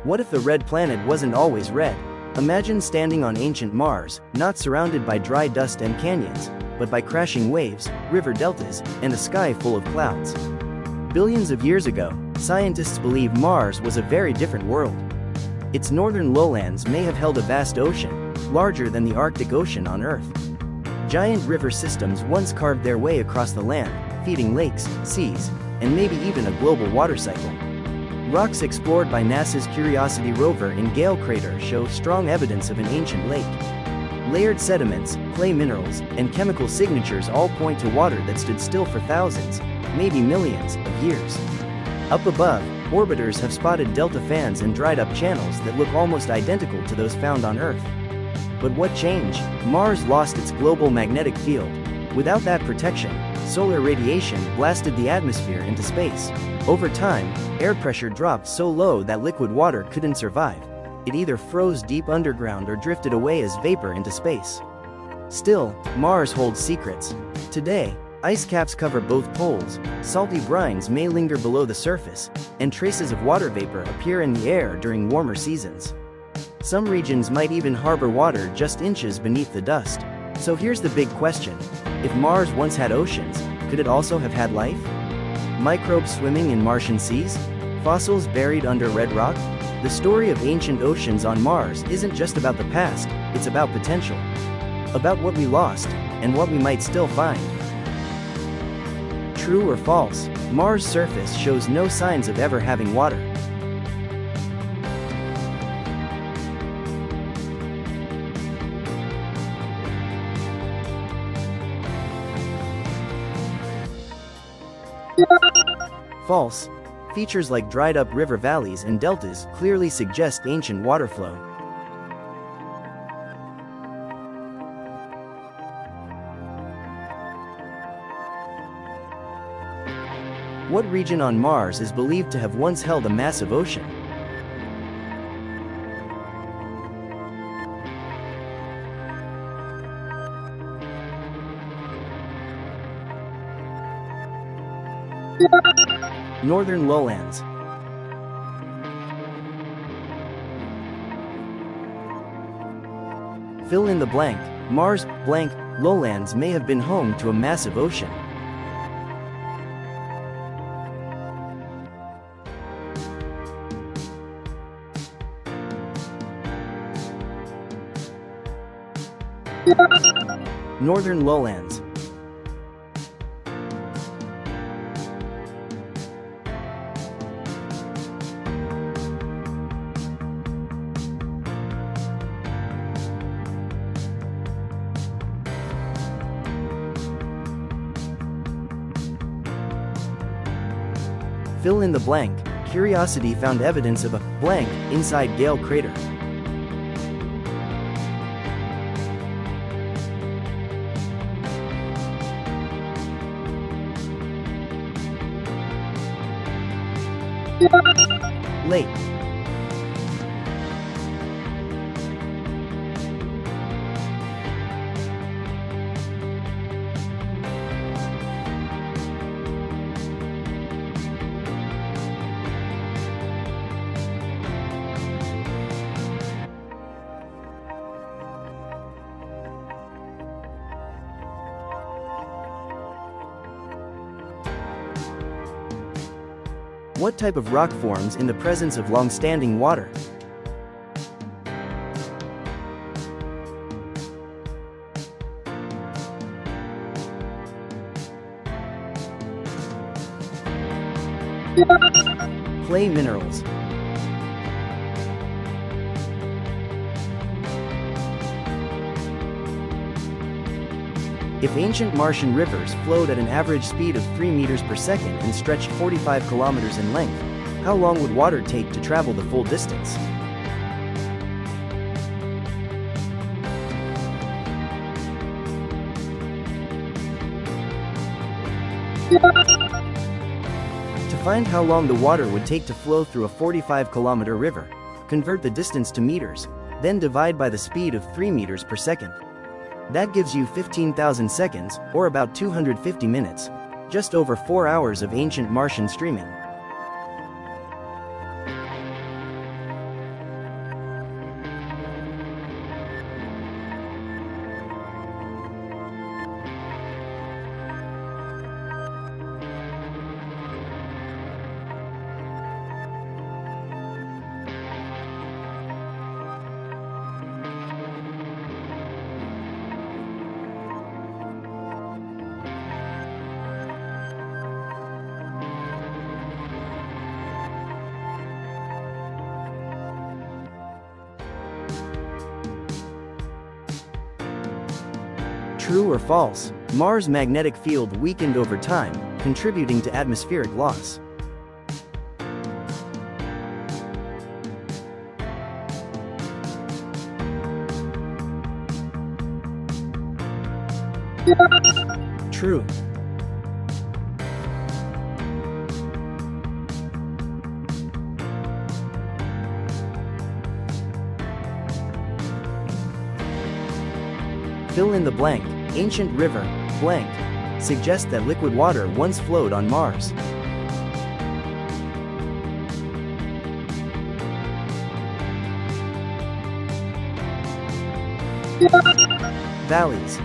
What if the red planet wasn't always red? Imagine standing on ancient Mars, not surrounded by dry dust and canyons, but by crashing waves, river deltas, and a sky full of clouds. Billions of years ago, scientists believe Mars was a very different world. Its northern lowlands may have held a vast ocean, larger than the Arctic Ocean on Earth. Giant river systems once carved their way across the land, feeding lakes, seas, and maybe even a global water cycle. Rocks explored by NASA's Curiosity rover in Gale Crater show strong evidence of an ancient lake. Layered sediments, clay minerals, and chemical signatures all point to water that stood still for thousands, maybe millions, of years. Up above, orbiters have spotted delta fans and dried-up channels that look almost identical to those found on Earth. But what changed? Mars lost its global magnetic field. Without that protection, solar radiation blasted the atmosphere into space. Over time, air pressure dropped so low that liquid water couldn't survive. It either froze deep underground or drifted away as vapor into space. Still, Mars holds secrets. Today, ice caps cover both poles, salty brines may linger below the surface, and traces of water vapor appear in the air during warmer seasons. Some regions might even harbor water just inches beneath the dust. So here's the big question. If Mars once had oceans, could it also have had life? Microbes swimming in Martian seas? Fossils buried under red rock? The story of ancient oceans on Mars isn't just about the past, it's about potential. About what we lost, and what we might still find. True or false, Mars' surface shows no signs of ever having water. False. Features like dried-up river valleys and deltas clearly suggest ancient water flow. What region on Mars is believed to have once held a massive ocean? Northern lowlands. Fill in the blank. Mars, blank, lowlands may have been home to a massive ocean. Northern lowlands. Fill in the blank. Curiosity found evidence of a blank inside Gale Crater. Lake. What type of rock forms in the presence of long-standing water? Clay minerals. If ancient Martian rivers flowed at an average speed of 3 meters per second and stretched 45 kilometers in length, how long would water take to travel the full distance? To find how long the water would take to flow through a 45-kilometer river, convert the distance to meters, then divide by the speed of 3 meters per second. That gives you 15,000 seconds, or about 250 minutes. Just over 4 hours of ancient Martian streaming. True or false? Mars' magnetic field weakened over time, contributing to atmospheric loss. True. Fill in the blank. Ancient river, blank, suggests that liquid water once flowed on Mars. Valleys.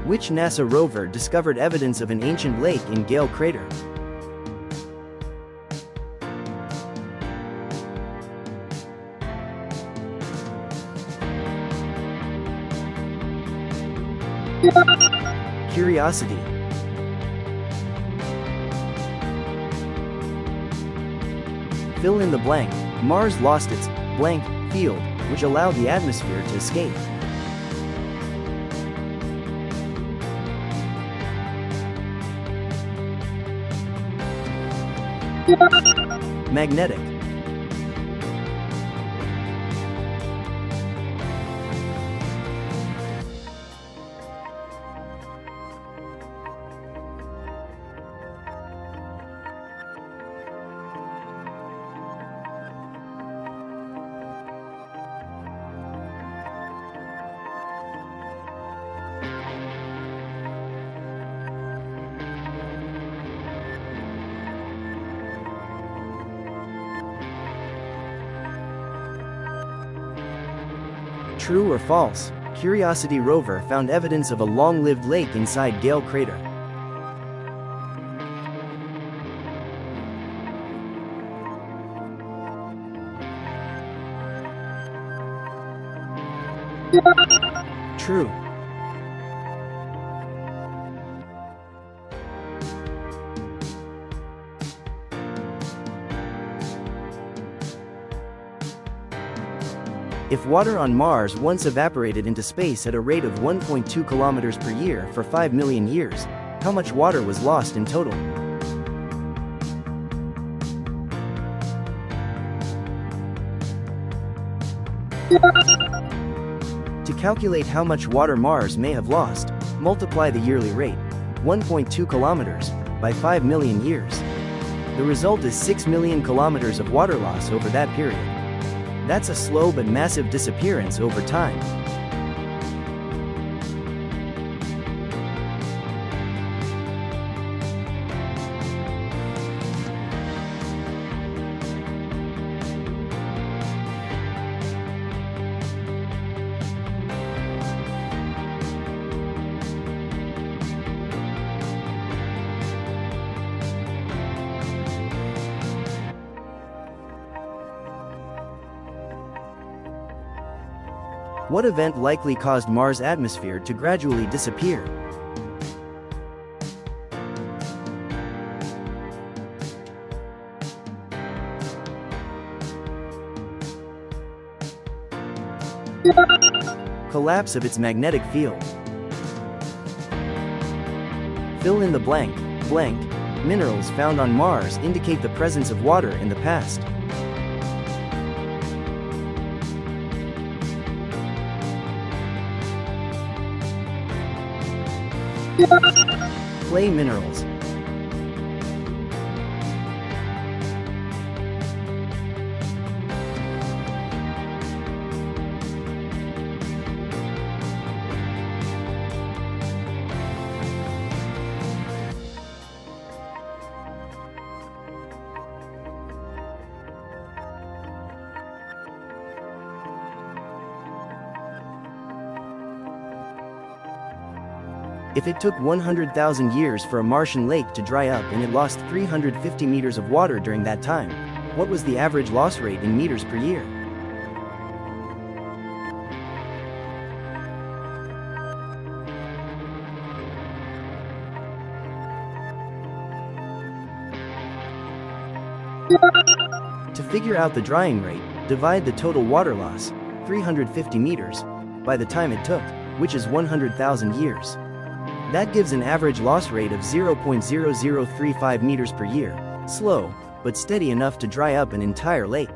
Which NASA rover discovered evidence of an ancient lake in Gale crater? Curiosity. Fill in the blank. Mars lost its blank field, which allowed the atmosphere to escape. Magnetic. True or false? Curiosity rover found evidence of a long-lived lake inside Gale crater. True. If water on Mars once evaporated into space at a rate of 1.2 kilometers per year for 5 million years, how much water was lost in total? To calculate how much water Mars may have lost, multiply the yearly rate, 1.2 kilometers, by 5 million years. The result is 6 million kilometers of water loss over that period. That's a slow but massive disappearance over time. What event likely caused Mars' atmosphere to gradually disappear? Collapse of its magnetic field. Fill in the blank. Blank. Minerals found on Mars indicate the presence of water in the past. Clay minerals. If it took 100,000 years for a Martian lake to dry up and it lost 350 meters of water during that time, what was the average loss rate in meters per year? To figure out the drying rate, divide the total water loss, 350 meters, by the time it took, which is 100,000 years. That gives an average loss rate of 0.0035 meters per year, slow, but steady enough to dry up an entire lake.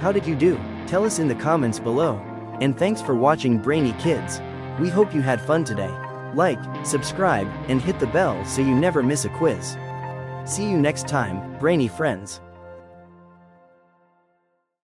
How did you do? Tell us in the comments below. And thanks for watching BrainyKidz. We hope you had fun today. Like, subscribe, and hit the bell so you never miss a quiz. See you next time, brainy friends.